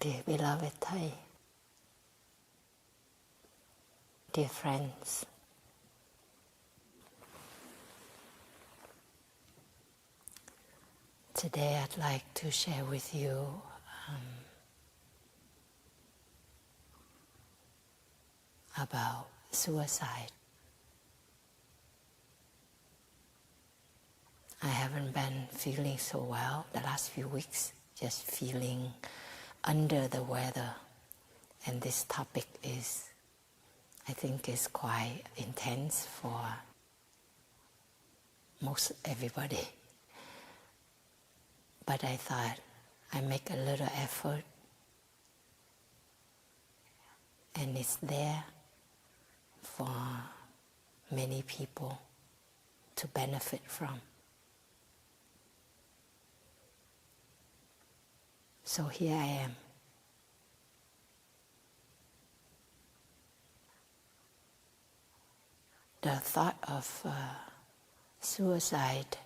Dear beloved Thai, dear friends, today I'd like to share with you about suicide. I haven't been feeling so well the last few weeks, just feeling under the weather, and this topic is, I think, is quite intense for most everybody. But I thought I'd make a little effort, and it's there for many people to benefit from. So here I am. The thought of suicide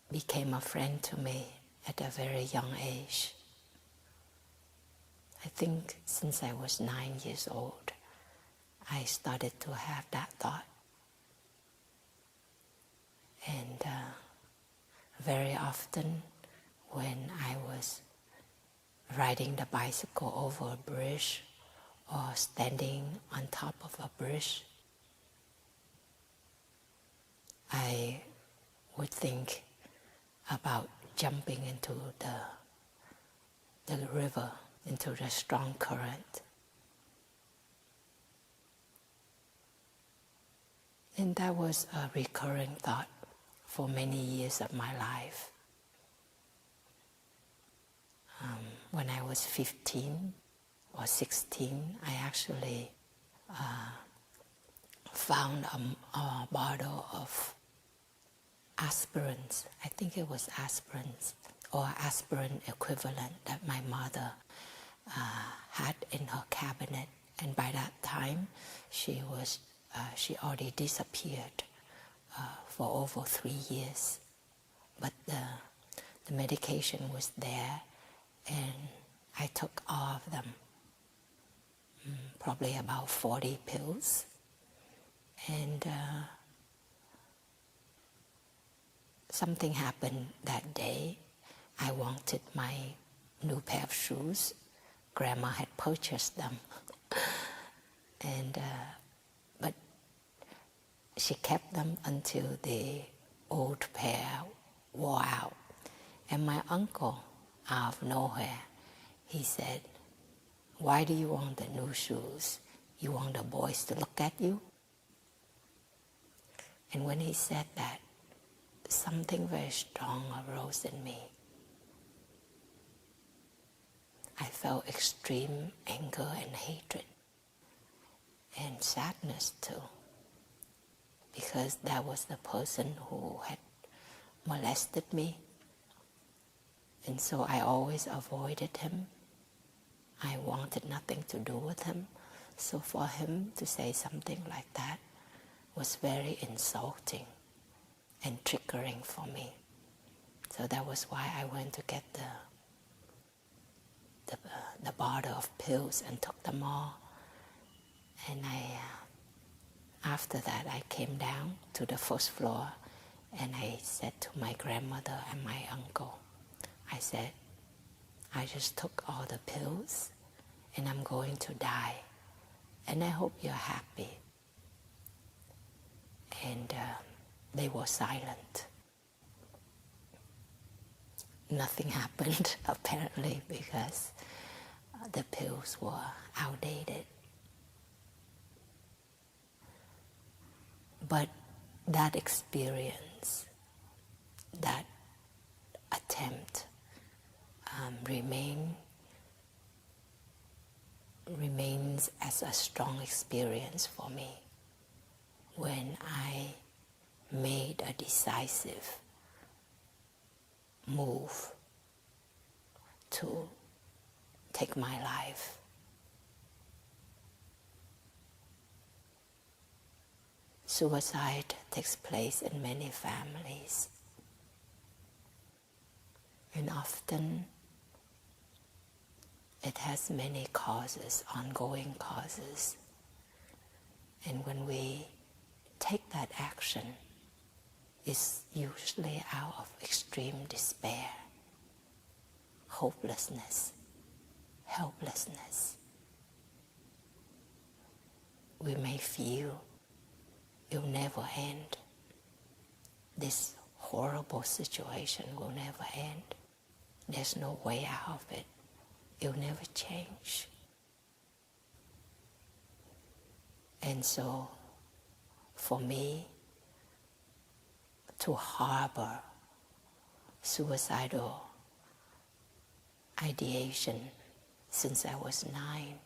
became a friend to me at a very young age. I think since I was 9 years old, I started to have that thought. And very often when I was riding the bicycle over a bridge or standing on top of a bridge, I would think about jumping into the river, into the strong current. And that was a recurring thought for many years of my life. When I was 15 or 16, I actually found a bottle of aspirins. I think it was aspirins or aspirin equivalent that my mother had in her cabinet. And by that time, she already disappeared for over 3 years. But the medication was there, and I took all of them, probably about 40 pills. And something happened that day. I wanted my new pair of shoes. Grandma had purchased them. And but she kept them until the old pair wore out. And my uncle, out of nowhere, he said, "Why do you want the new shoes? You want the boys to look at you?" And when he said that, something very strong arose in me. I felt extreme anger and hatred and sadness too, because that was the person who had molested me. And so I always avoided him. I wanted nothing to do with him. So for him to say something like that was very insulting and triggering for me. So that was why I went to get the bottle of pills and took them all. And after that, I came down to the first floor, and I said to my grandmother and my uncle, I said, "I just took all the pills, and I'm going to die, and I hope you're happy." And they were silent. Nothing happened, apparently, because the pills were outdated. But that experience, that attempt, remains as a strong experience for me when I made a decisive move to take my life. Suicide takes place in many families. And often it has many causes, ongoing causes. And when we take that action, it's usually out of extreme despair, hopelessness, helplessness. We may feel it'll never end. This horrible situation will never end. There's no way out of it. It'll never change. And so, for me, to harbor suicidal ideation since I was 9,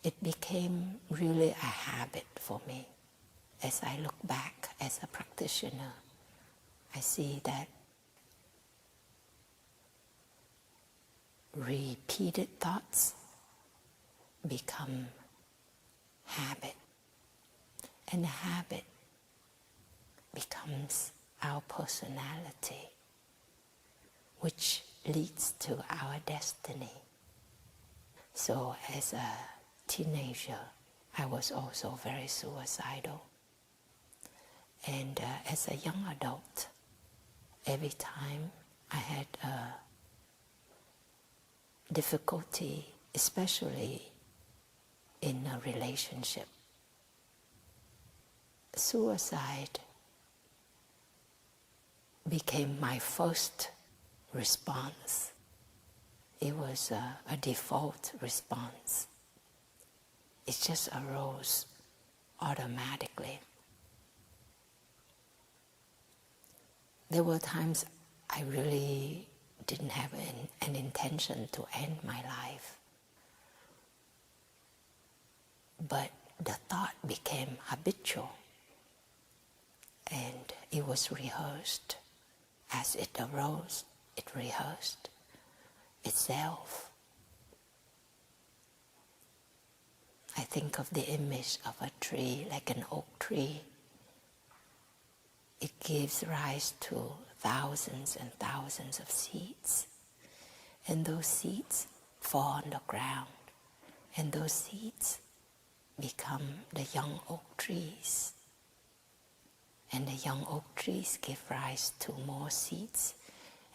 it became really a habit for me. As I look back as a practitioner, I see that repeated thoughts become habit, and habit becomes our personality, which leads to our destiny. So as a teenager, I was also very suicidal. And as a young adult, every time I had difficulty, especially in a relationship, suicide became my first response. It was a default response. It just arose automatically. There were times I really didn't have an intention to end my life. But the thought became habitual, and it was rehearsed. As it arose, it rehearsed itself. I think of the image of a tree, like an oak tree. It gives rise to thousands and thousands of seeds. And those seeds fall on the ground. And those seeds become the young oak trees. And the young oak trees give rise to more seeds.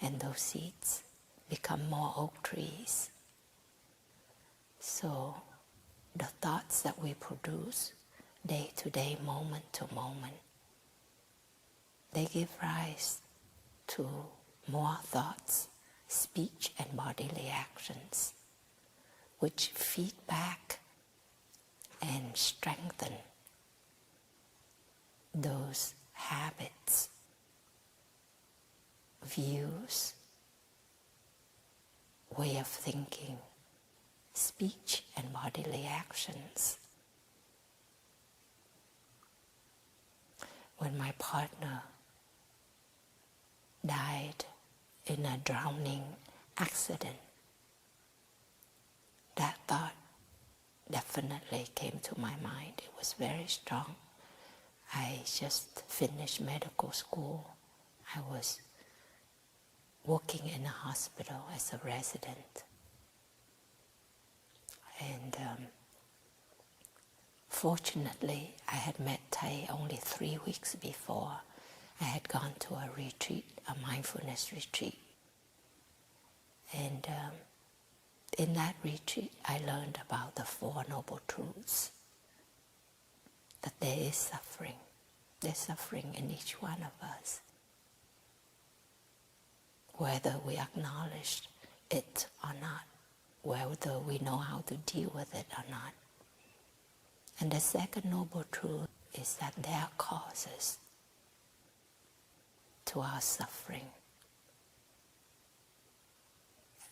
And those seeds become more oak trees. So the thoughts that we produce day to day, moment to moment, they give rise to more thoughts, speech and bodily actions, which feed back and strengthen those habits, views, way of thinking, speech and bodily actions. When my partner died in a drowning accident, that thought definitely came to my mind. It was very strong. I just finished medical school. I was working in a hospital as a resident. And fortunately, I had met Thay only 3 weeks before. I had gone to a retreat, a mindfulness retreat. And in that retreat, I learned about the Four Noble Truths. That there is suffering. There's suffering in each one of us. Whether we acknowledge it or not, whether we know how to deal with it or not. And the second noble truth is that there are causes to our suffering.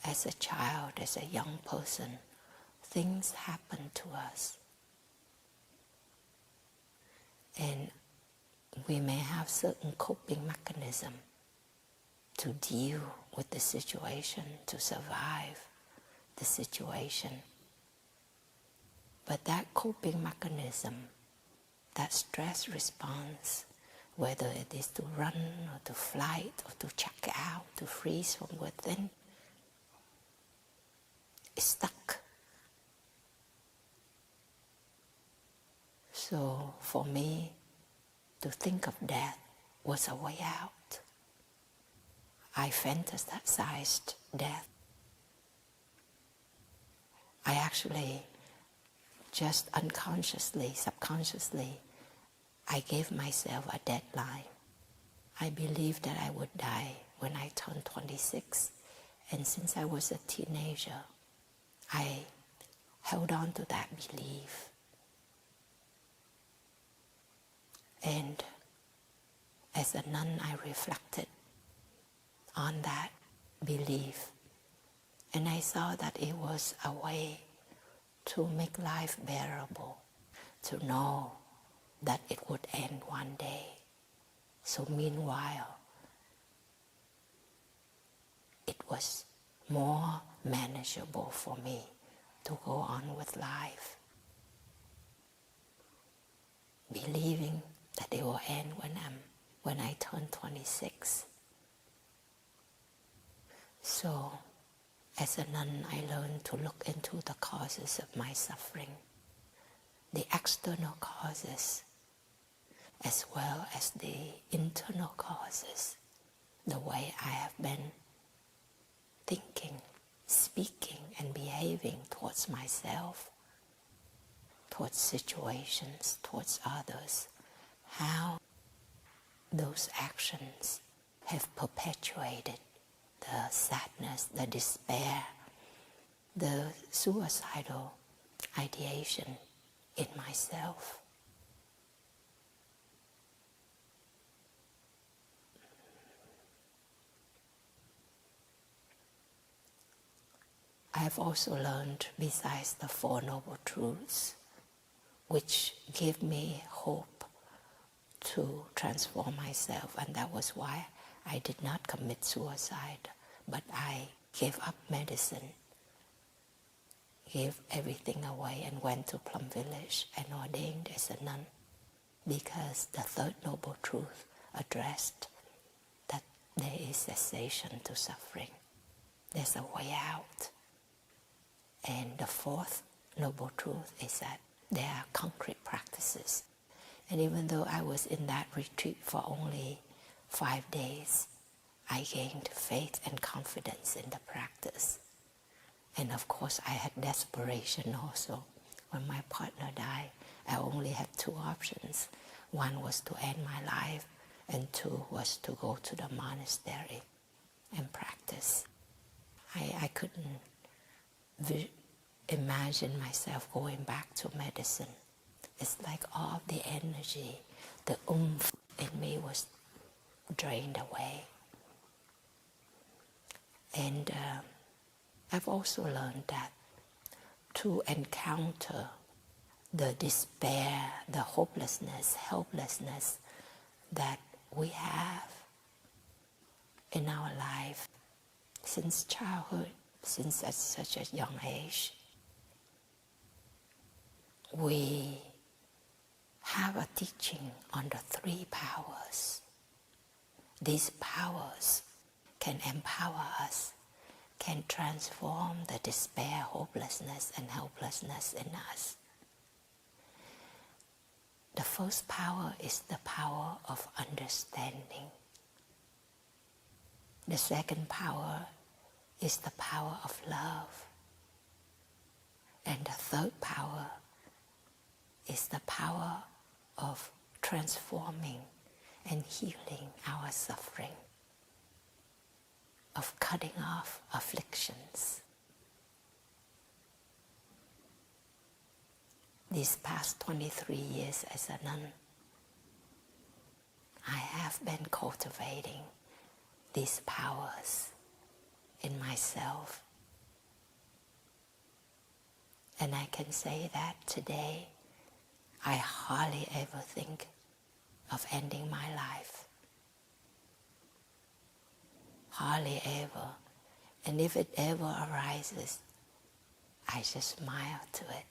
As a child, as a young person, things happen to us. And we may have certain coping mechanism to deal with the situation, to survive the situation. But that coping mechanism, that stress response, whether it is to run or to flight or to check out, to freeze from within, is stuck. So for me, to think of death was a way out. I fantasized death. I actually just unconsciously, subconsciously, I gave myself a deadline. I believed that I would die when I turned 26. And since I was a teenager, I held on to that belief. And as a nun, I reflected on that belief. And I saw that it was a way to make life bearable, to know that it would end one day. So meanwhile, it was more manageable for me to go on with life, believing that it will end when I turn 26. So, as a nun, I learned to look into the causes of my suffering, the external causes, as well as the internal causes, the way I have been thinking, speaking, and behaving towards myself, towards situations, towards others, how those actions have perpetuated the sadness, the despair, the suicidal ideation in myself. I have also learned, besides the Four Noble Truths, which give me hope to transform myself, and that was why I did not commit suicide, but I gave up medicine, gave everything away, and went to Plum Village and ordained as a nun, because the Third Noble Truth addressed that there is cessation to suffering. There's a way out. And the Fourth Noble Truth is that there are concrete practices. And even though I was in that retreat for only 5 days, I gained faith and confidence in the practice. And of course, I had desperation also. When my partner died, I only had 2 options. One was to end my life, and 2 was to go to the monastery and practice. I couldn't imagine myself going back to medicine. It's like all the energy, the oomph in me was drained away. And I've also learned that to encounter the despair, the hopelessness, helplessness that we have in our life since childhood, since at such a young age, we have a teaching on the 3 powers. These powers can empower us, can transform the despair, hopelessness, and helplessness in us. The first power is the power of understanding. The second power is the power of love. And the third power is the power of transforming and healing our suffering, of cutting off afflictions. These past 23 years as a nun, I have been cultivating these powers in myself. And I can say that today, I hardly ever think of ending my life. Hardly ever. And if it ever arises, I just smile to it,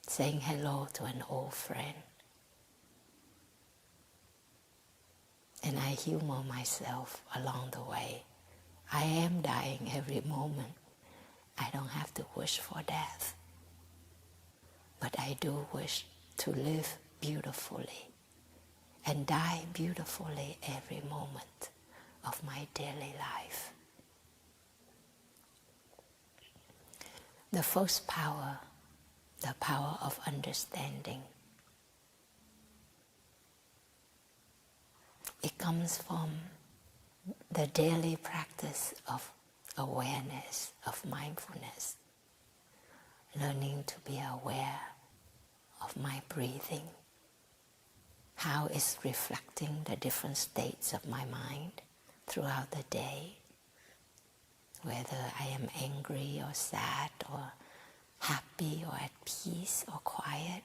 saying hello to an old friend. And I humor myself along the way. I am dying every moment. I don't have to wish for death. But I do wish to live beautifully and die beautifully every moment of my daily life. The first power, the power of understanding, it comes from the daily practice of awareness, of mindfulness, learning to be aware of my breathing, how it's reflecting the different states of my mind throughout the day, whether I am angry or sad or happy or at peace or quiet,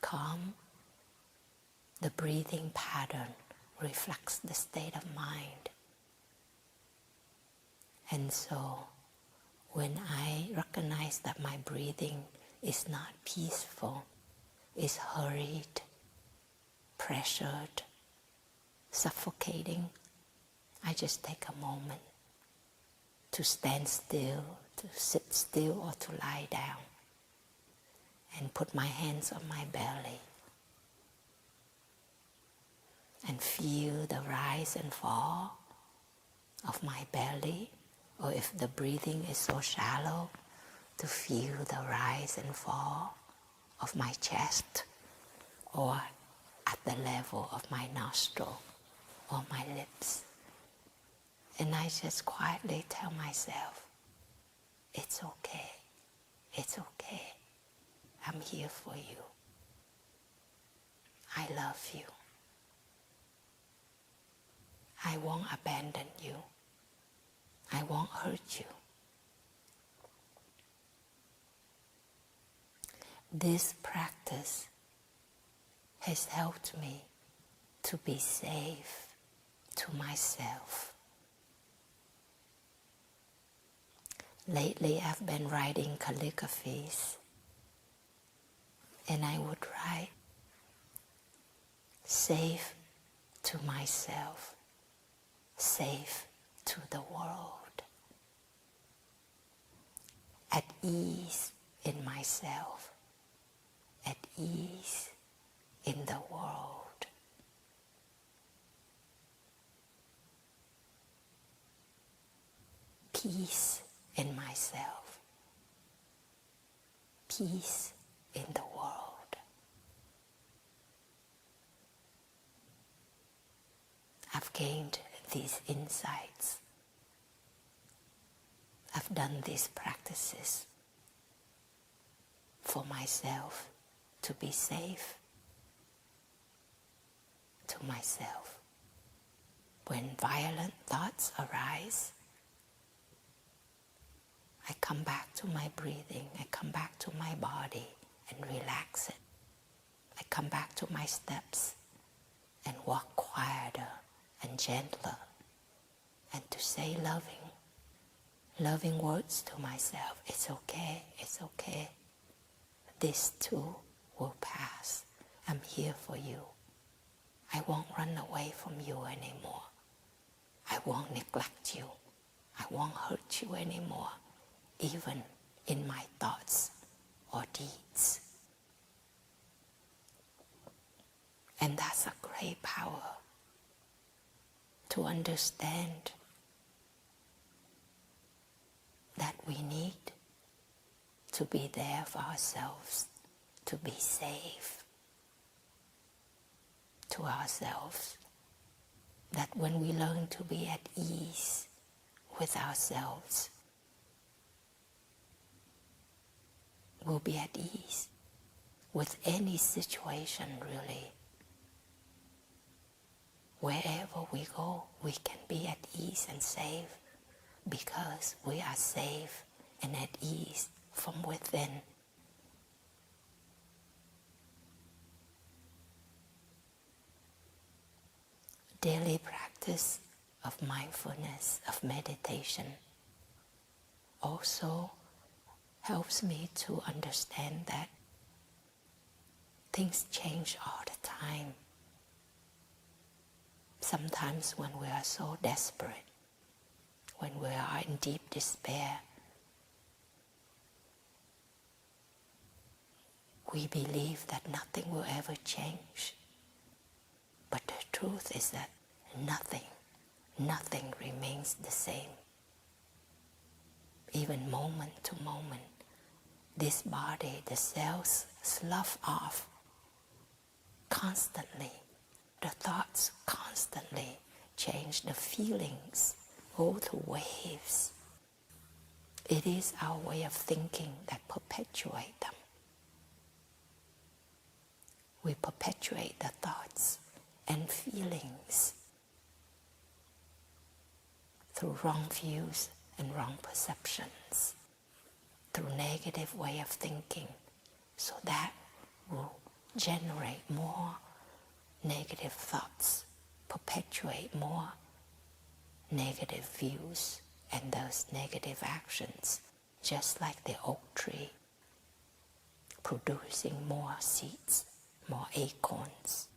calm. The breathing pattern reflects the state of mind. And so when I recognize that my breathing is not peaceful, is hurried, pressured, suffocating, I just take a moment to stand still, to sit still or to lie down and put my hands on my belly and feel the rise and fall of my belly, or if the breathing is so shallow, to feel the rise and fall of my chest or at the level of my nostril or my lips. And I just quietly tell myself, it's okay, it's okay. I'm here for you. I love you. I won't abandon you. I won't hurt you. This practice has helped me to be safe to myself. Lately I've been writing calligraphies, and I would write, safe to myself, safe to the world, at ease in myself, at ease in the world. Peace in myself, peace in the world. I've gained these insights. I've done these practices for myself to be safe to myself. When violent thoughts arise, I come back to my breathing, I come back to my body and relax it. I come back to my steps and walk quieter and gentler, and to say loving words to myself. It's okay, it's okay. This too will pass. I'm here for you. I won't run away from you anymore. I won't neglect you. I won't hurt you anymore, even in my thoughts or deeds. And that's a great power, to understand that we need to be there for ourselves, to be safe to ourselves. That when we learn to be at ease with ourselves, we'll be at ease with any situation, really. Wherever we go, we can be at ease and safe because we are safe and at ease from within. Daily practice of mindfulness, of meditation, also helps me to understand that things change all the time. sometimes when we are so desperate, when we are in deep despair, we believe that nothing will ever change. But the truth is that nothing remains the same. Even moment to moment, this body, the cells slough off constantly. The thoughts constantly change, the feelings go through waves. It is our way of thinking that perpetuate them. We perpetuate the thoughts and feelings through wrong views and wrong perceptions, through negative way of thinking, so that will generate more negative thoughts, perpetuate more negative views and those negative actions, just like the oak tree, producing more seeds, more acorns,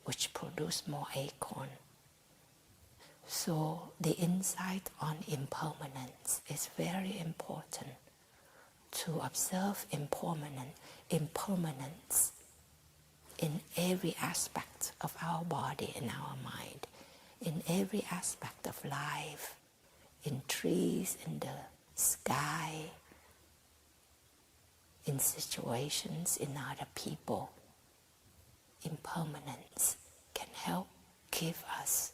which produce more acorn. So the insight on impermanence is very important, to observe impermanence in every aspect of our body and our mind, in every aspect of life, in trees, in the sky, in situations, in other people. Impermanence can help give us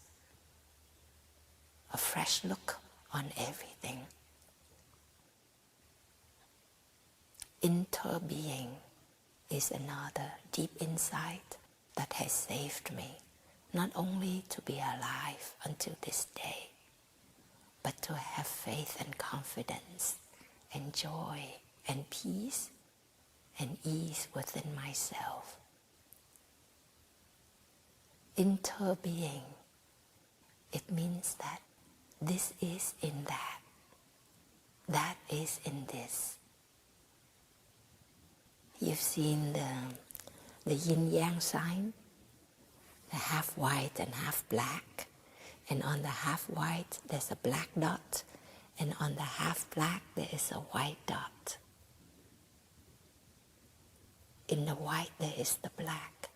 a fresh look on everything. Interbeing is another deep insight that has saved me, not only to be alive until this day, but to have faith and confidence and joy and peace and ease within myself. Interbeing, it means that this is in that, that is in this. You've seen the yin-yang sign, the half white and half black, and on the half white there's a black dot, and on the half black there is a white dot. In the white there is the black,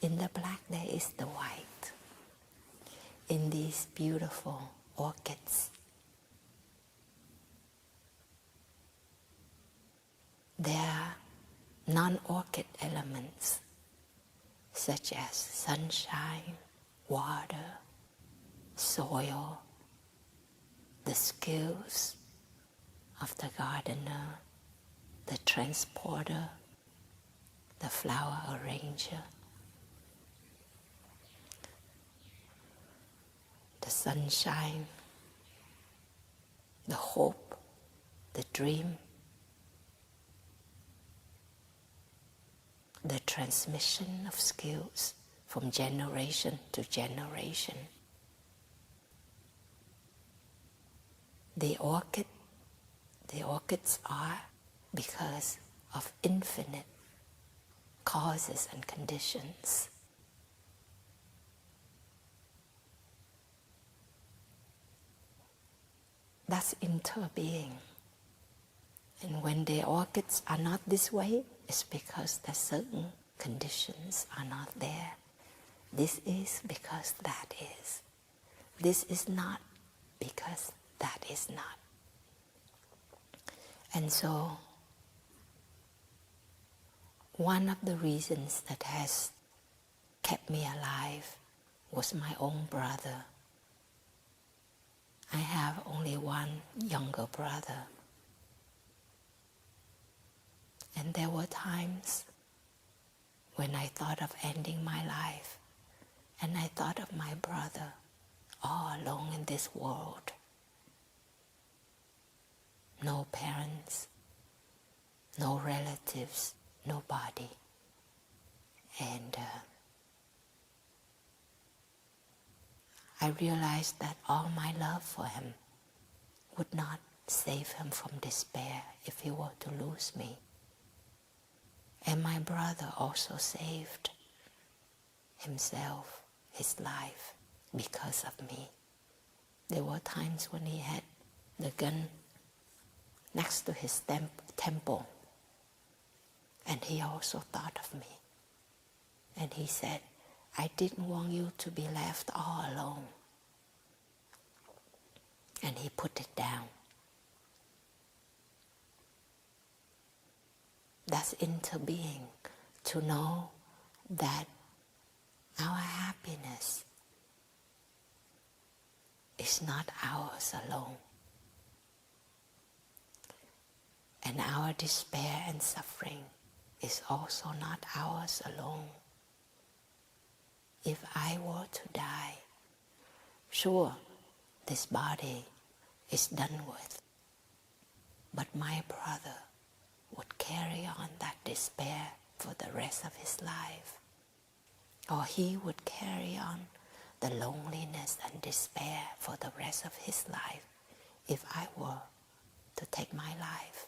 in the black there is the white. In these beautiful orchids, there are non-orchid elements such as sunshine, water, soil, the skills of the gardener, the transporter, the flower arranger, the sunshine, the hope, the dream, the transmission of skills from generation to generation. The orchids are because of infinite causes and conditions. That's interbeing. And when the orchids are not this way, it's because that certain conditions are not there. This is because that is. This is not because that is not. And so, one of the reasons that has kept me alive was my own brother. I have only one younger brother. And there were times when I thought of ending my life, and I thought of my brother all alone in this world. No parents, no relatives, nobody. And I realized that all my love for him would not save him from despair if he were to lose me. And my brother also saved himself, his life, because of me. There were times when he had the gun next to his temple, and he also thought of me. And he said, I didn't want you to be left all alone. And he put it down. That's interbeing, to know that our happiness is not ours alone. And our despair and suffering is also not ours alone. If I were to die, sure, this body is done with. But my brother would carry on that despair for the rest of his life. Or he would carry on the loneliness and despair for the rest of his life if I were to take my life.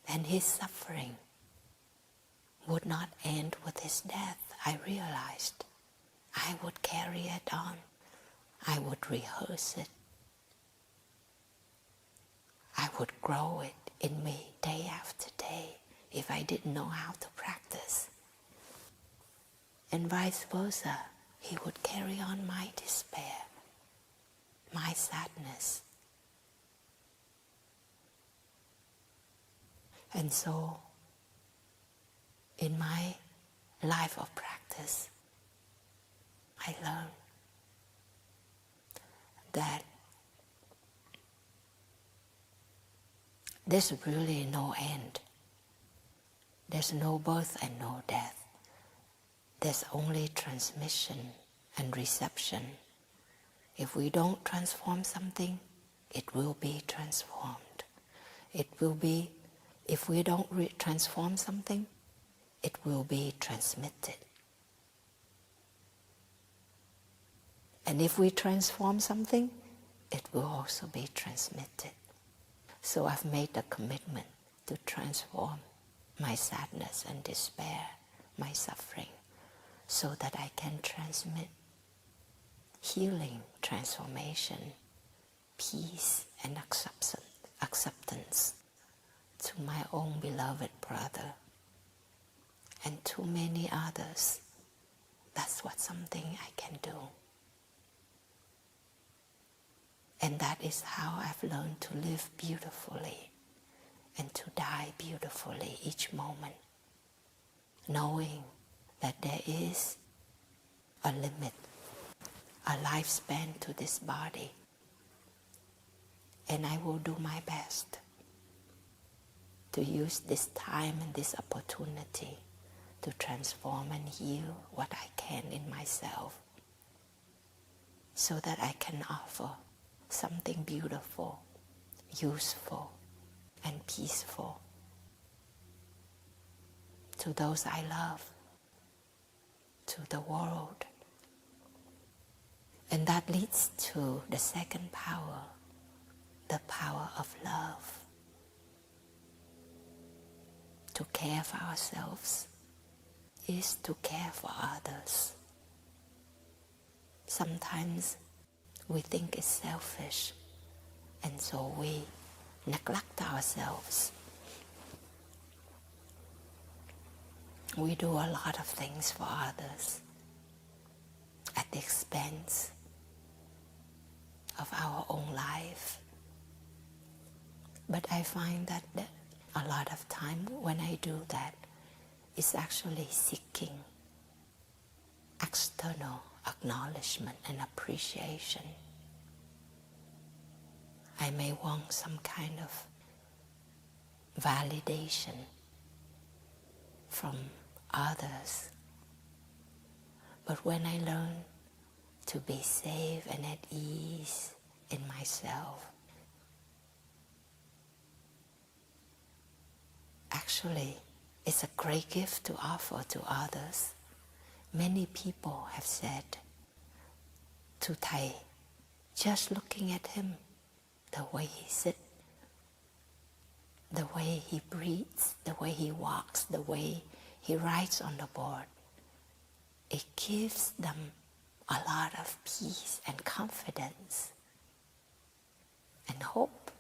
And his suffering would not end with his death, I realized. I would carry it on. I would rehearse it. I would grow it in me day after day if I didn't know how to practice. And vice versa, he would carry on my despair, my sadness. And so, in my life of practice, I learned that there's really no end. There's no birth and no death. There's only transmission and reception. If we don't transform something, it will be transformed. It will be, if we don't transform something, it will be transmitted. And if we transform something, it will also be transmitted. So I've made a commitment to transform my sadness and despair, my suffering, so that I can transmit healing, transformation, peace, and acceptance to my own beloved brother and to many others. That's what something I can do. And that is how I've learned to live beautifully and to die beautifully each moment, knowing that there is a limit, a lifespan to this body. And I will do my best to use this time and this opportunity to transform and heal what I can in myself, so that I can offer something beautiful, useful, and peaceful to those I love, to the world. And that leads to the second power, the power of love. To care for ourselves is to care for others. Sometimes we think it's selfish, and so we neglect ourselves. We do a lot of things for others at the expense of our own life. But I find that a lot of time when I do that, it's actually seeking external acknowledgement and appreciation. I may want some kind of validation from others. But when I learn to be safe and at ease in myself, actually, it's a great gift to offer to others. Many people have said to Thầy, just looking at him, the way he sits, the way he breathes, the way he walks, the way he writes on the board, it gives them a lot of peace and confidence and hope.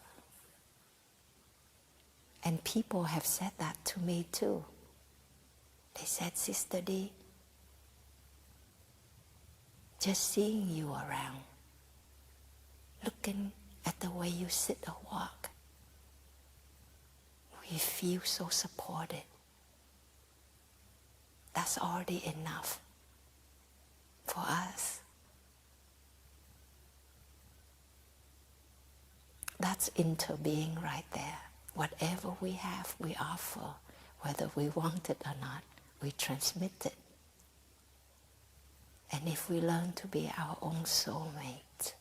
And people have said that to me too. They said, Sister D, just seeing you around, looking at the way you sit or walk, we feel so supported. That's already enough for us. That's interbeing right there. Whatever we have, we offer. Whether we want it or not, we transmit it. And if we learn to be our own soulmate,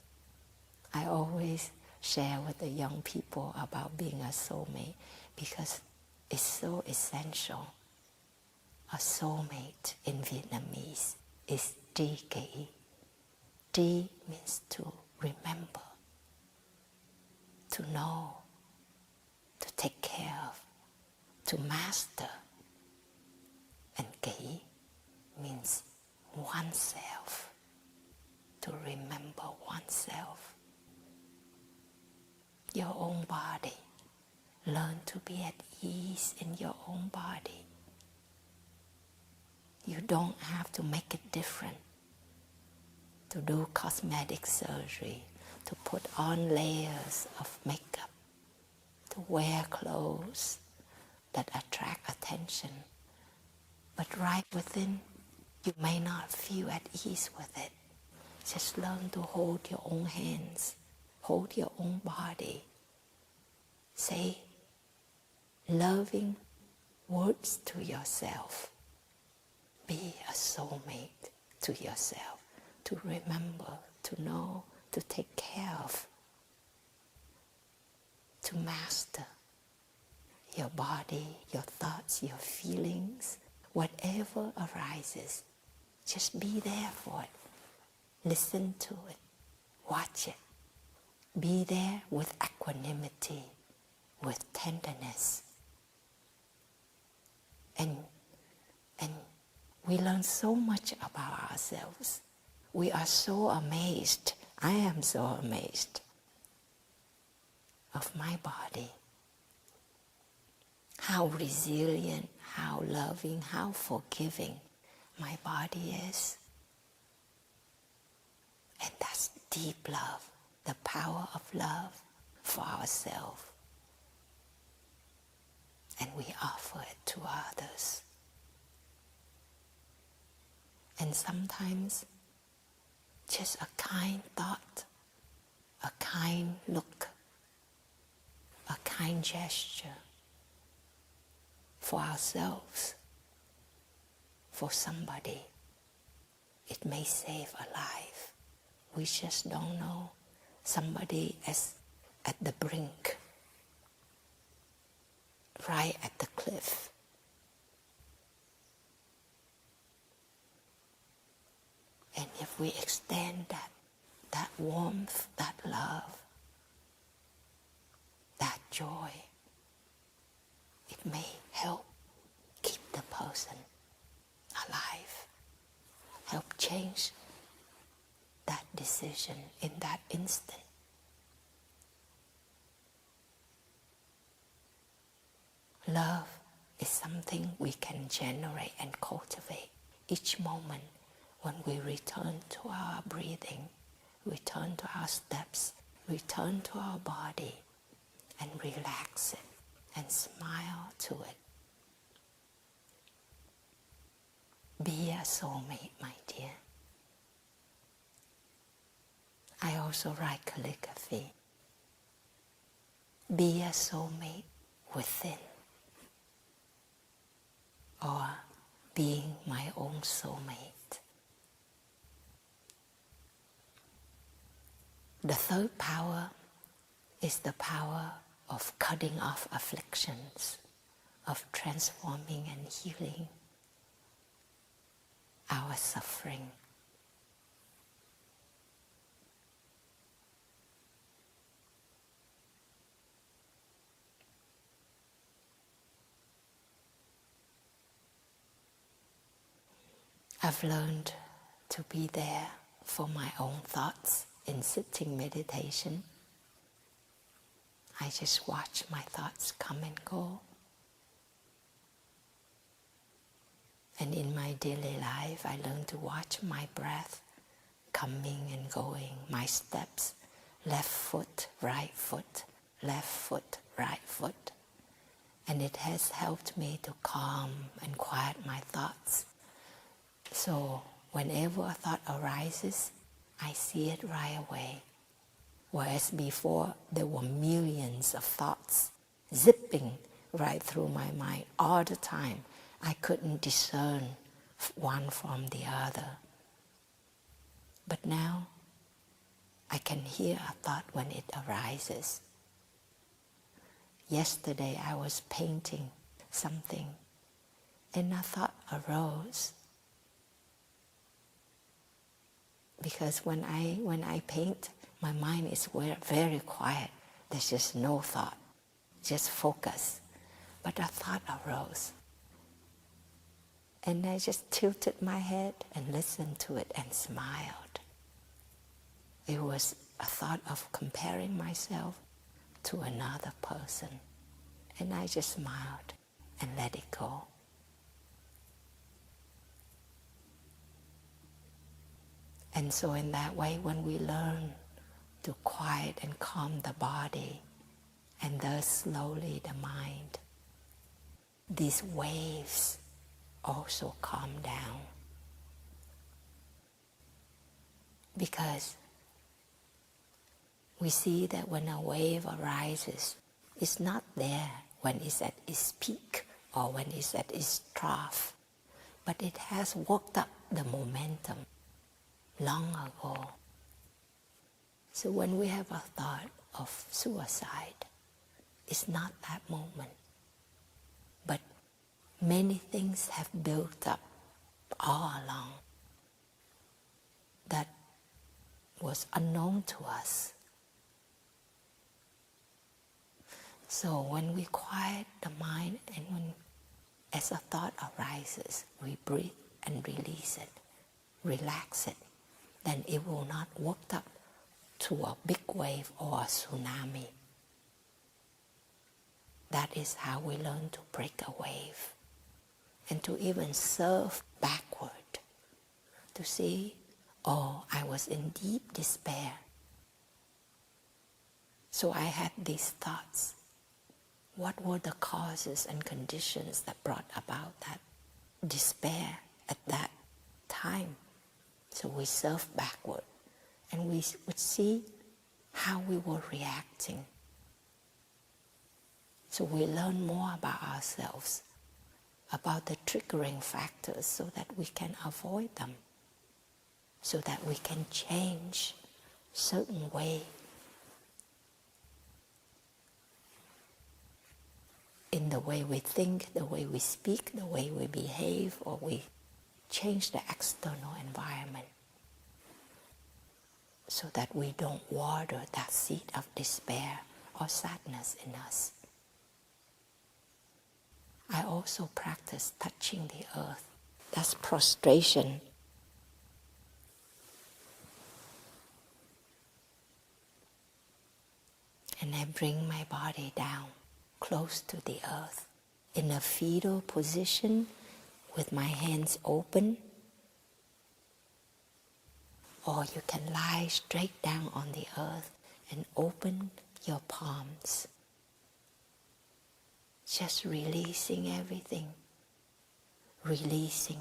I always share with the young people about being a soulmate because it's so essential. A soulmate in Vietnamese is tri kỷ. Tri means to remember, to know, to take care of, to master. And kỷ means oneself, to remember oneself. Your own body. Learn to be at ease in your own body. You don't have to make it different, to do cosmetic surgery, to put on layers of makeup, to wear clothes that attract attention. But right within, you may not feel at ease with it. Just learn to hold your own hands, hold your own body. Say loving words to yourself. Be a soulmate to yourself, to remember, to know, to take care of, to master your body, your thoughts, your feelings, whatever arises. Just be there for it. Listen to it. Watch it. Be there with equanimity, with tenderness. And we learn so much about ourselves. We are so amazed. I am so amazed of my body. How resilient, how loving, how forgiving my body is. And that's deep love, the power of love for ourselves. And we offer it to others. And sometimes just a kind thought, a kind look, a kind gesture for ourselves, for somebody, it may save a life. We just don't know. Somebody is at the brink, right at the cliff. And if we extend that warmth, that love, that joy, it may help keep the person alive, help change that decision in that instant. Love is something we can generate and cultivate each moment when we return to our breathing, return to our steps, return to our body, and relax it and smile to it. Be a soulmate, my dear. I also write calligraphy. Be a soulmate within, or being my own soulmate. The third power is the power of cutting off afflictions, of transforming and healing our suffering. I've learned to be there for my own thoughts in sitting meditation. I just watch my thoughts come and go. And in my daily life, I learn to watch my breath coming and going, my steps, left foot, right foot, left foot, right foot. And it has helped me to calm and quiet my thoughts. So whenever a thought arises, I see it right away. Whereas before, there were millions of thoughts zipping right through my mind all the time. I couldn't discern one from the other. But now, I can hear a thought when it arises. Yesterday, I was painting something, and a thought arose. Because when I paint, my mind is very quiet. There's just no thought, just focus. But a thought arose. And I just tilted my head and listened to it and smiled. It was a thought of comparing myself to another person. And I just smiled and let it go. And so in that way, when we learn to quiet and calm the body, and thus slowly the mind, these waves also calm down. Because we see that when a wave arises, it's not there when it's at its peak or when it's at its trough, but it has worked up the momentum long ago. So when we have a thought of suicide, it's not that moment. But many things have built up all along that was unknown to us. So when we quiet the mind and when as a thought arises, we breathe and release it, relax it, then it will not work up to a big wave or a tsunami. That is how we learn to break a wave and to even surf backward to see, oh, I was in deep despair. So I had these thoughts. What were the causes and conditions that brought about that despair at that time? So we surf backward and we would see how we were reacting. So we learn more about ourselves, about the triggering factors so that we can avoid them, so that we can change certain way in the way we think, the way we speak, the way we behave, or we change the external environment so that we don't water that seed of despair or sadness in us. I also practice touching the earth. That's prostration. And I bring my body down, close to the earth, in a fetal position with my hands open. Or you can lie straight down on the earth and open your palms. Just releasing everything. Releasing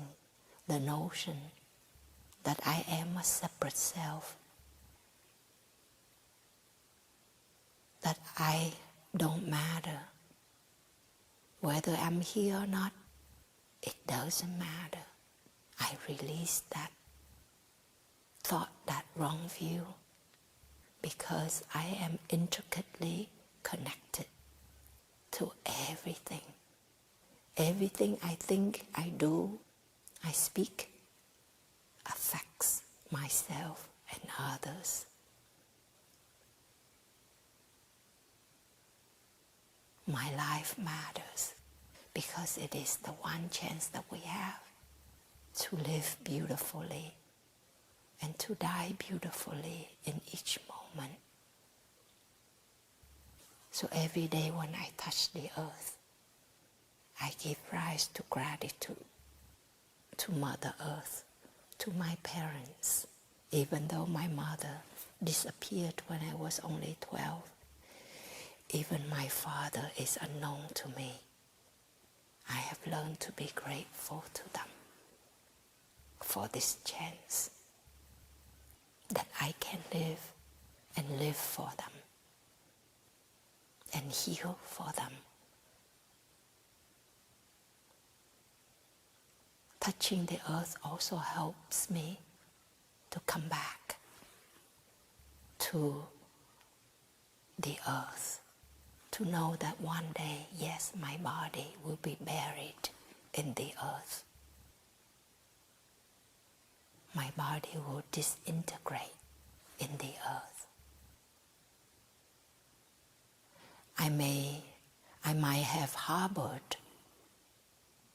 the notion that I am a separate self. That I don't matter. Whether I'm here or not, it doesn't matter. I release that thought, that wrong view, because I am intricately connected to everything. Everything I think, I do, I speak, affects myself and others. My life matters because it is the one chance that we have to live beautifully and to die beautifully in each moment. So every day when I touch the earth, I give rise to gratitude to Mother Earth, to my parents. Even though my mother disappeared when I was only 12, even my father is unknown to me. I have learned to be grateful to them for this chance that I can live and live for them and heal for them. Touching the earth also helps me to come back to the earth, to know that one day, yes, my body will be buried in the earth. My body will disintegrate in the earth. I might have harbored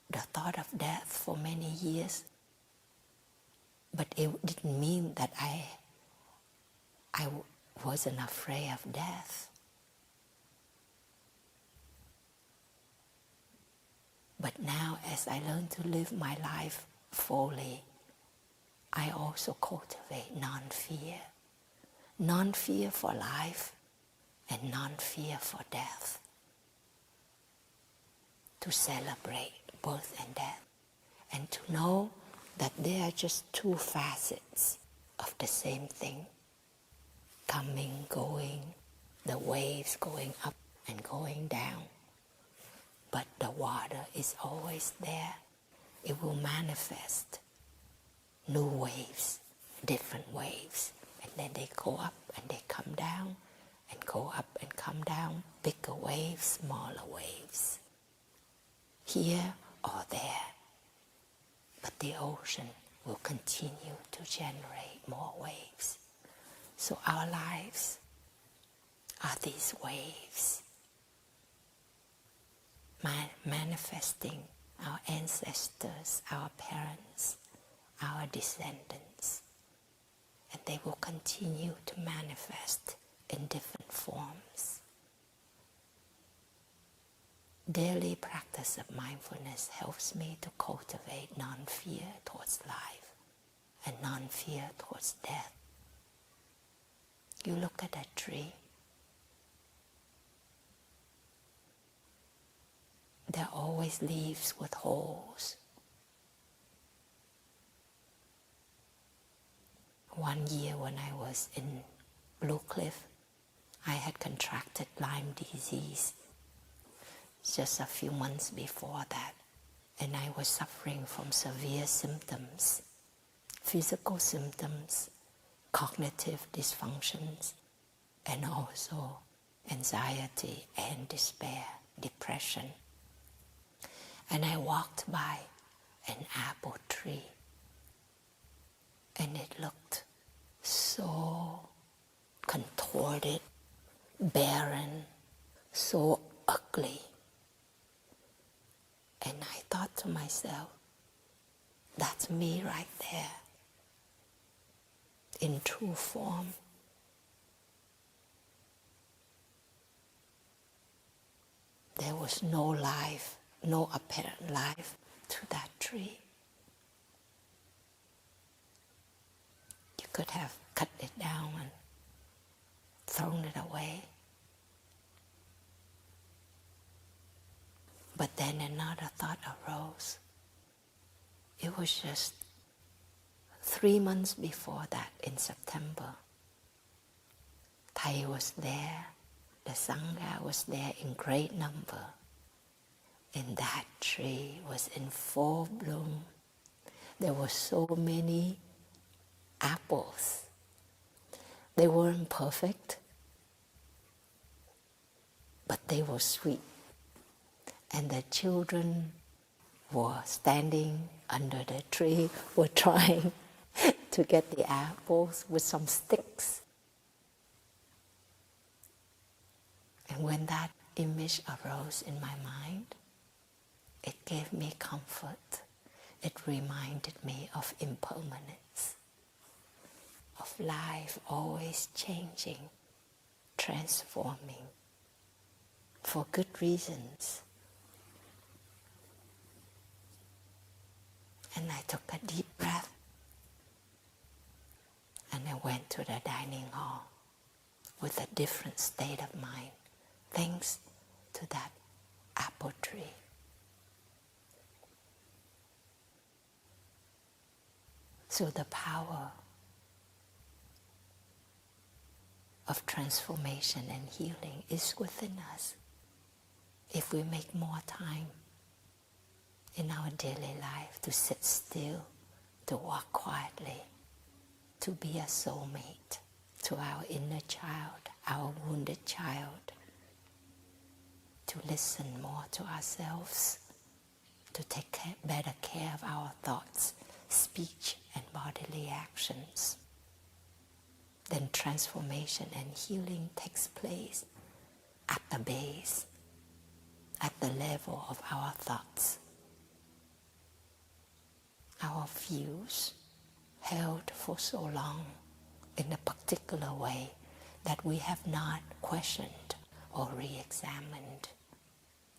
the thought of death for many years, but it didn't mean that I wasn't afraid of death. But now, as I learn to live my life fully, I also cultivate non-fear. Non-fear for life and non-fear for death. To celebrate birth and death. And to know that they are just two facets of the same thing. Coming, going, the waves going up and going down. But the water is always there. It will manifest new waves, different waves. And then they go up and they come down, and go up and come down. Bigger waves, smaller waves. Here or there. But the ocean will continue to generate more waves. So our lives are these waves, manifesting our ancestors, our parents, our descendants. And they will continue to manifest in different forms. Daily practice of mindfulness helps me to cultivate non-fear towards life and non-fear towards death. You look at a tree. There are always leaves with holes. One year when I was in Blue Cliff, I had contracted Lyme disease just a few months before that, and I was suffering from severe symptoms, physical symptoms, cognitive dysfunctions, and also anxiety and despair, depression. And I walked by an apple tree, and it looked so contorted, barren, so ugly. And I thought to myself, that's me right there, in true form. There was no life, no apparent life to that tree. You could have cut it down and thrown it away. But then another thought arose. It was just 3 months before that, in September. Thai was there, the Sangha was there in great number. And that tree was in full bloom. There were so many apples. They weren't perfect, but they were sweet. And the children were standing under the tree, were trying to get the apples with some sticks. And when that image arose in my mind, it gave me comfort. It reminded me of impermanence. of life, always changing, transforming, for good reasons. And I took a deep breath, and I went to the dining hall with a different state of mind, thanks to that apple tree. So the power of transformation and healing is within us if we make more time in our daily life to sit still, to walk quietly, to be a soulmate to our inner child, our wounded child, to listen more to ourselves, to take better care of our thoughts, speech, and bodily actions. Then transformation and healing takes place at the base, at the level of our thoughts, our views held for so long in a particular way that we have not questioned or re-examined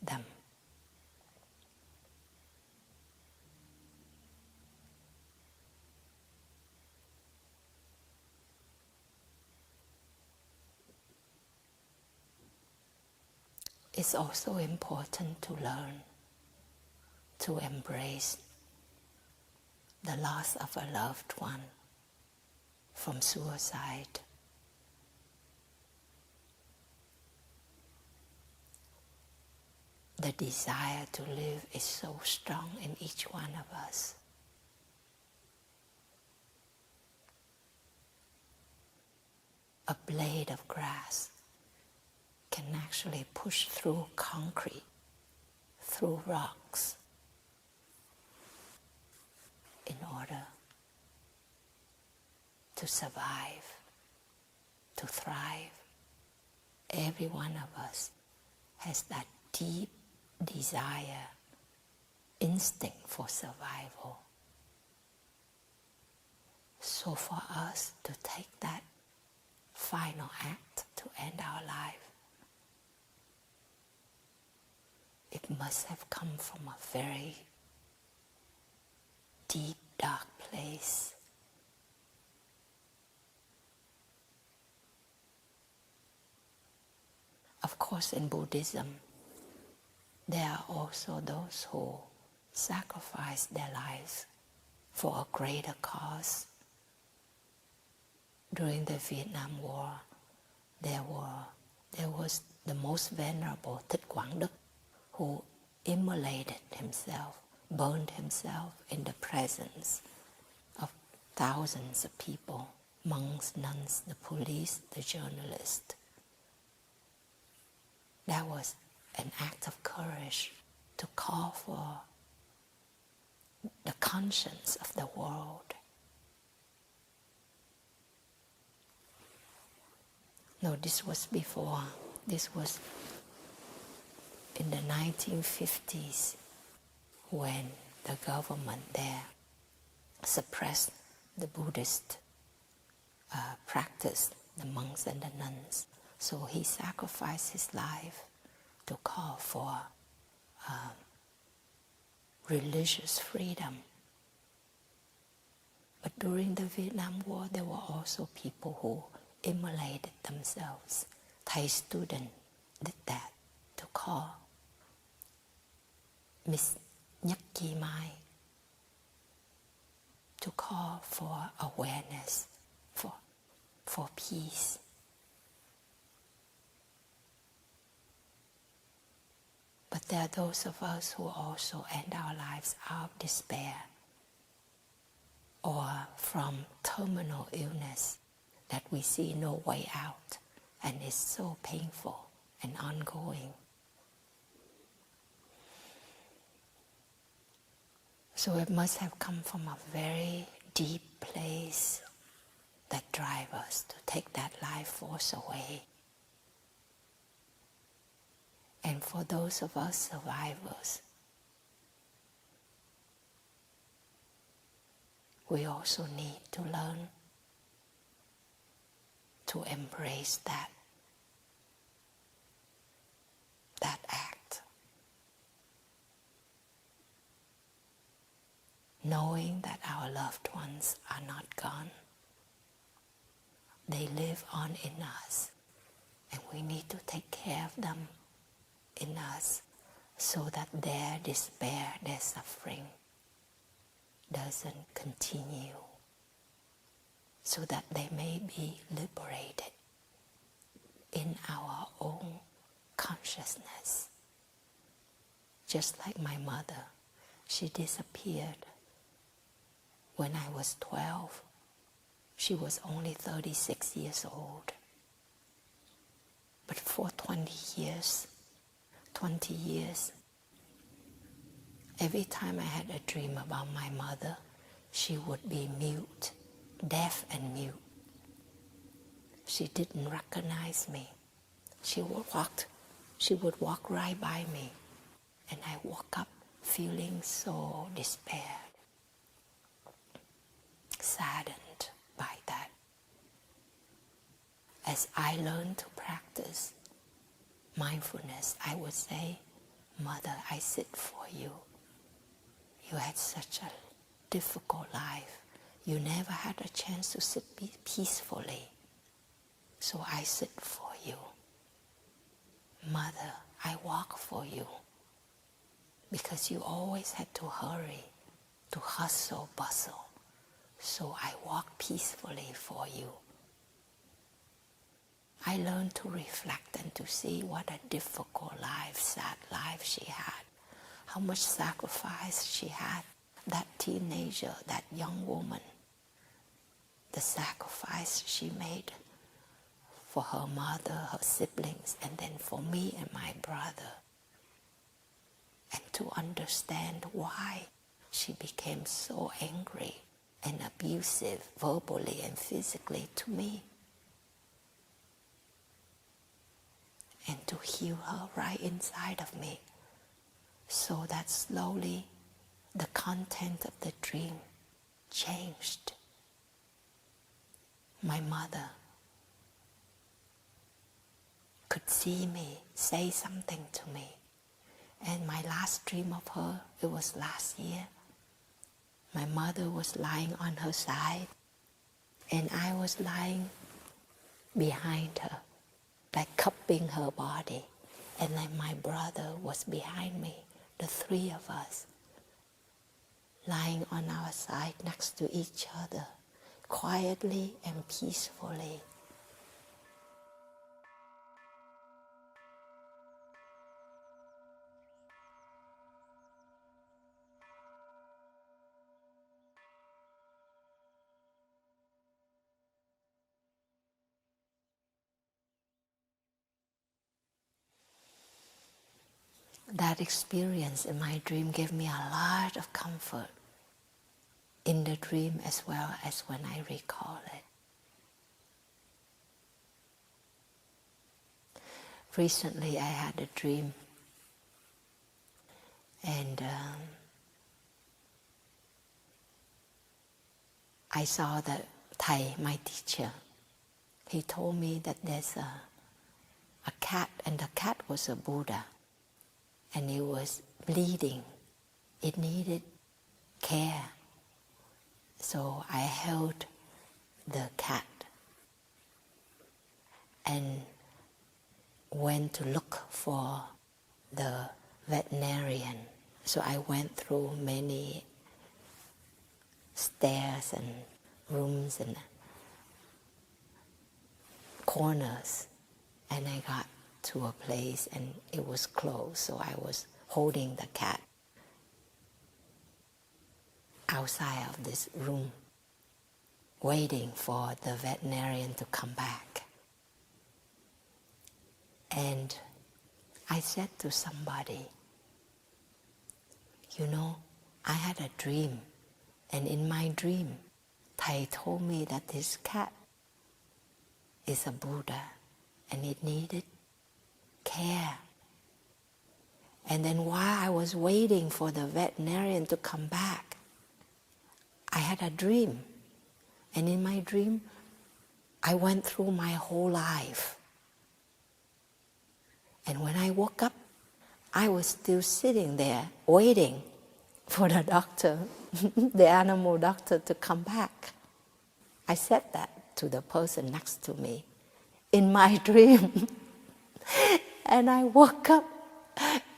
them. It's also important to learn to embrace the loss of a loved one from suicide. The desire to live is so strong in each one of us. A blade of grass can actually push through concrete, through rocks, in order to survive, to thrive. Every one of us has that deep desire, instinct for survival. So for us to take that final act to end our life, it must have come from a very deep, dark place. Of course, in Buddhism, there are also those who sacrifice their lives for a greater cause. During the Vietnam War, there was the most venerable Thích Quảng Đức, who immolated himself, burned himself in the presence of thousands of people, monks, nuns, the police, the journalists. That was an act of courage to call for the conscience of the world. No, this was before. This was in the 1950s, when the government there suppressed the Buddhist practice, the monks and the nuns. So he sacrificed his life to call for religious freedom. But during the Vietnam War, there were also people who immolated themselves. Thai student did that to call Miss Nhắc Chi Mai, to call for awareness, for peace. But there are those of us who also end our lives out of despair or from terminal illness that we see no way out, and it's so painful and ongoing. So it must have come from a very deep place that drives us to take that life force away. And for those of us survivors, we also need to learn to embrace that act. Knowing that our loved ones are not gone. They live on in us, and we need to take care of them in us so that their despair, their suffering doesn't continue, so that they may be liberated in our own consciousness. Just like my mother, she disappeared when I was 12. She was only 36 years old. But for 20 years, every time I had a dream about my mother, she would be mute, deaf and mute. She didn't recognize me. She would walk right by me, and I woke up feeling so despaired, saddened by that. As I learned to practice mindfulness, I would say, Mother, I sit for you. You had such a difficult life. You never had a chance to sit peacefully. So I sit for you. Mother, I walk for you. Because you always had to hurry, to hustle, bustle. So I walk peacefully for you. I learned to reflect and to see what a difficult life, sad life she had. How much sacrifice she had, that teenager, that young woman. The sacrifice she made for her mother, her siblings, and then for me and my brother. And to understand why she became so angry and abusive, verbally and physically, to me. And to heal her right inside of me, so that slowly the content of the dream changed. My mother could see me, say something to me. And my last dream of her, it was last year. My mother was lying on her side, and I was lying behind her, like cupping her body. And then my brother was behind me, the three of us, lying on our side next to each other, quietly and peacefully. That experience in my dream gave me a lot of comfort in the dream as well as when I recall it. Recently I had a dream, and I saw that Thai, my teacher, he told me that there's a cat, and the cat was a Buddha, and it was bleeding. It needed care. So I held the cat and went to look for the veterinarian. So I went through many stairs and rooms and corners, and I got to a place and it was closed, so I was holding the cat outside of this room, waiting for the veterinarian to come back. And I said to somebody, you know, I had a dream, and in my dream, Thai told me that this cat is a Buddha and it needed care. And then while I was waiting for the veterinarian to come back, I had a dream. And in my dream, I went through my whole life. And when I woke up, I was still sitting there waiting for the doctor, the animal doctor, to come back. I said that to the person next to me in my dream. And I woke up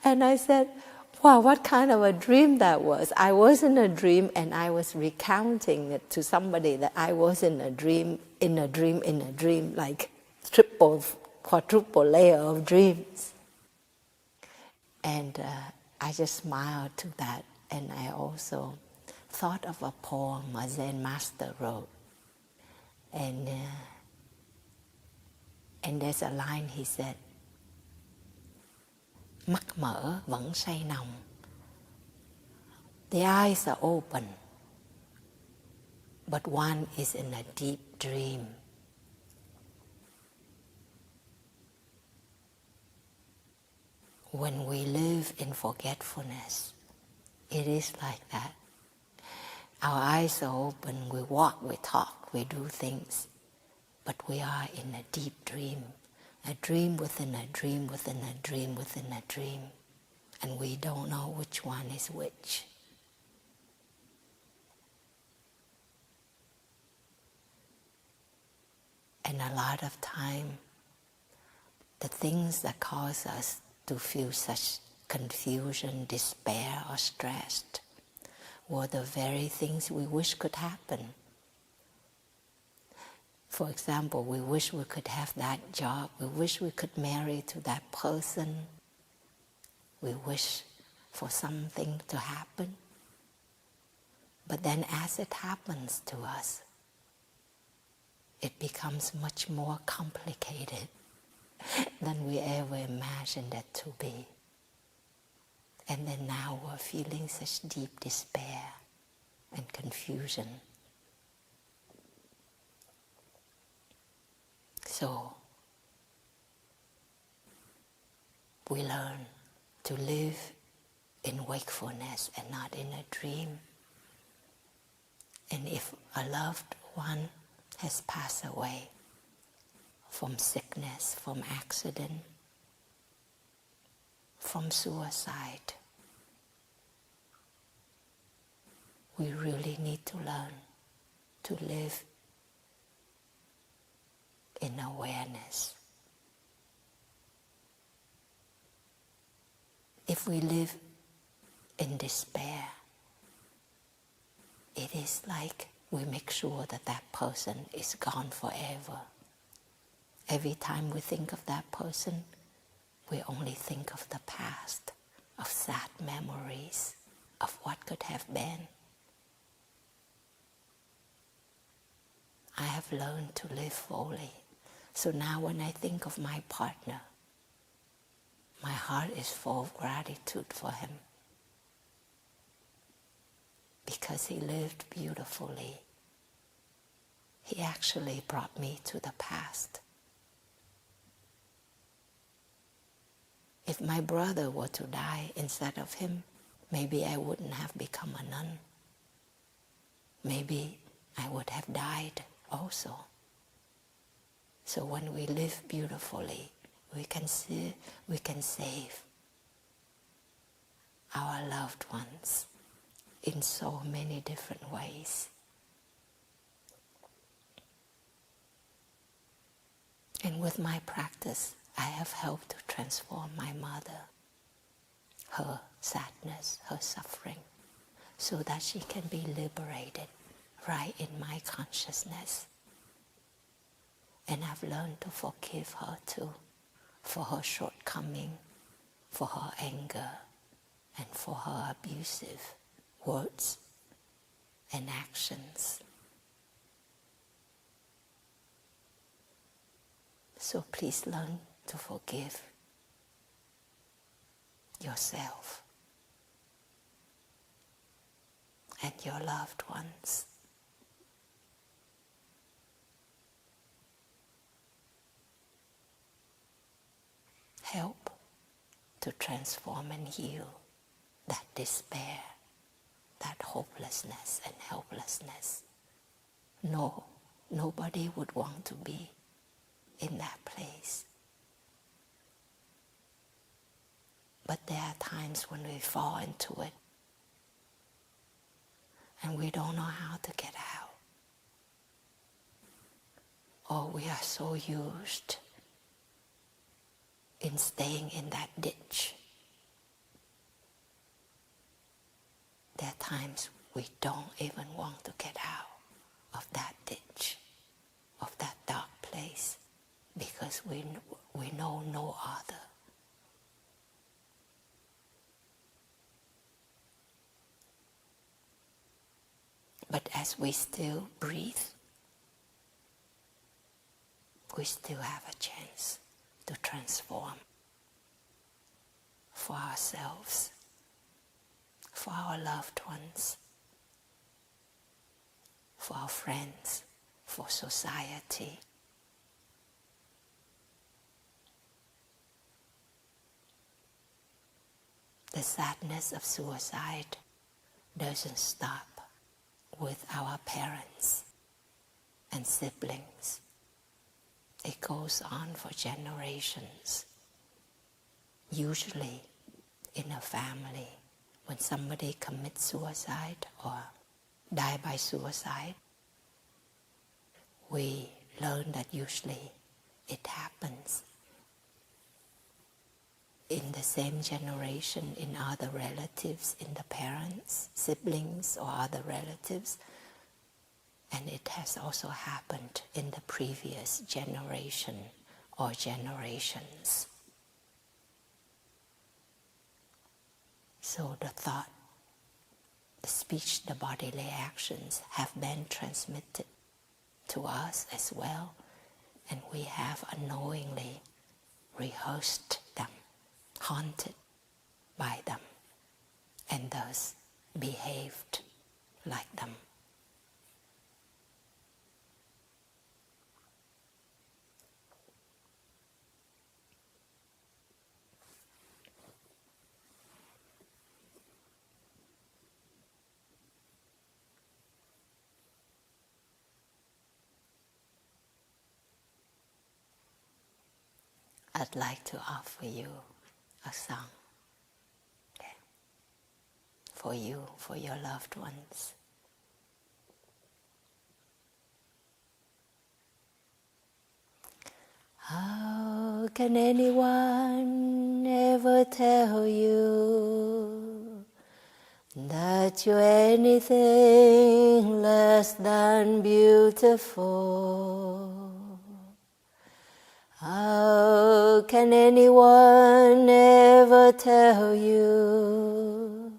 and I said, wow, what kind of a dream that was. I was in a dream, and I was recounting it to somebody that I was in a dream, like triple, quadruple layer of dreams. And I just smiled to that, and I also thought of a poem a Zen master wrote. And there's a line he said, mắt mở vẫn say nồng. The eyes are open, but one is in a deep dream. When we live in forgetfulness, it is like that. Our eyes are open, we walk, we talk, we do things, but we are in a deep dream. A dream within a dream within a dream within a dream. And we don't know which one is which. And a lot of time, the things that cause us to feel such confusion, despair, or stressed were the very things we wish could happen. For example, we wish we could have that job. We wish we could marry to that person. We wish for something to happen. But then as it happens to us, it becomes much more complicated than we ever imagined it to be. And then now we're feeling such deep despair and confusion. So, we learn to live in wakefulness and not in a dream. And if a loved one has passed away from sickness, from accident, from suicide, we really need to learn to live in awareness. If we live in despair, it is like we make sure that that person is gone forever. Every time we think of that person, we only think of the past, of sad memories, of what could have been. I have learned to live fully. So now when I think of my partner, my heart is full of gratitude for him, because he lived beautifully. He actually brought me to the past. If my brother were to die instead of him, maybe I wouldn't have become a nun. Maybe I would have died also. So when we live beautifully, we can save our loved ones in so many different ways. And with my practice, I have helped to transform my mother, her sadness, her suffering, so that she can be liberated right in my consciousness. And I've learned to forgive her too, for her shortcoming, for her anger, and for her abusive words and actions. So please learn to forgive yourself and your loved ones. Help to transform and heal that despair, that hopelessness and helplessness. Know nobody would want to be in that place. But there are times when we fall into it and we don't know how to get out. Or we are so used in staying in that ditch. There are times we don't even want to get out of that ditch, of that dark place, because we know no other. But as we still breathe, we still have a chance to transform for ourselves, for our loved ones, for our friends, for society. The sadness of suicide doesn't stop with our parents and siblings. It goes on for generations. Usually in a family, when somebody commits suicide or die by suicide, we learn that usually it happens in the same generation, in other relatives, in the parents, siblings, or other relatives. And it has also happened in the previous generation or generations. So the thought, the speech, the bodily actions have been transmitted to us as well, and we have unknowingly rehearsed them, haunted by them, and thus behaved like them. I'd like to offer you a song, okay? For you, for your loved ones. How can anyone ever tell you that you're anything less than beautiful? How can anyone ever tell you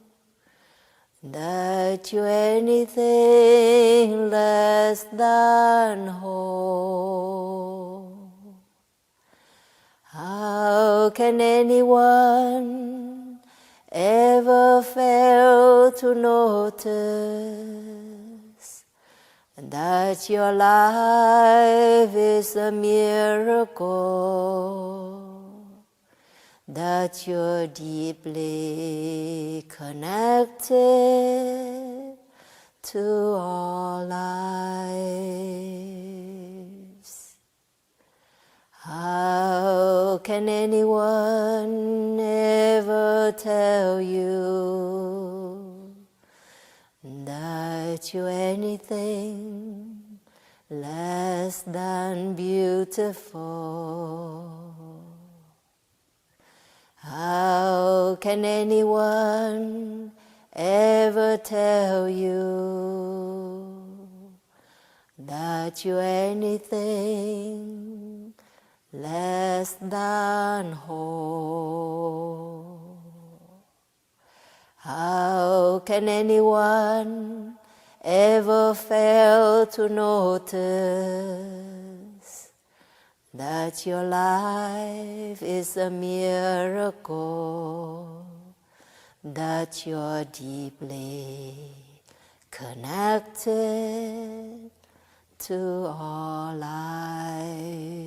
that you're anything less than whole? How can anyone ever fail to notice that your life is a miracle, that you're deeply connected to all lives? How can anyone ever tell you that you're anything less than beautiful? How can anyone ever tell you that you're anything less than whole? How can anyone ever fail to notice that your life is a miracle, that you're deeply connected to all life?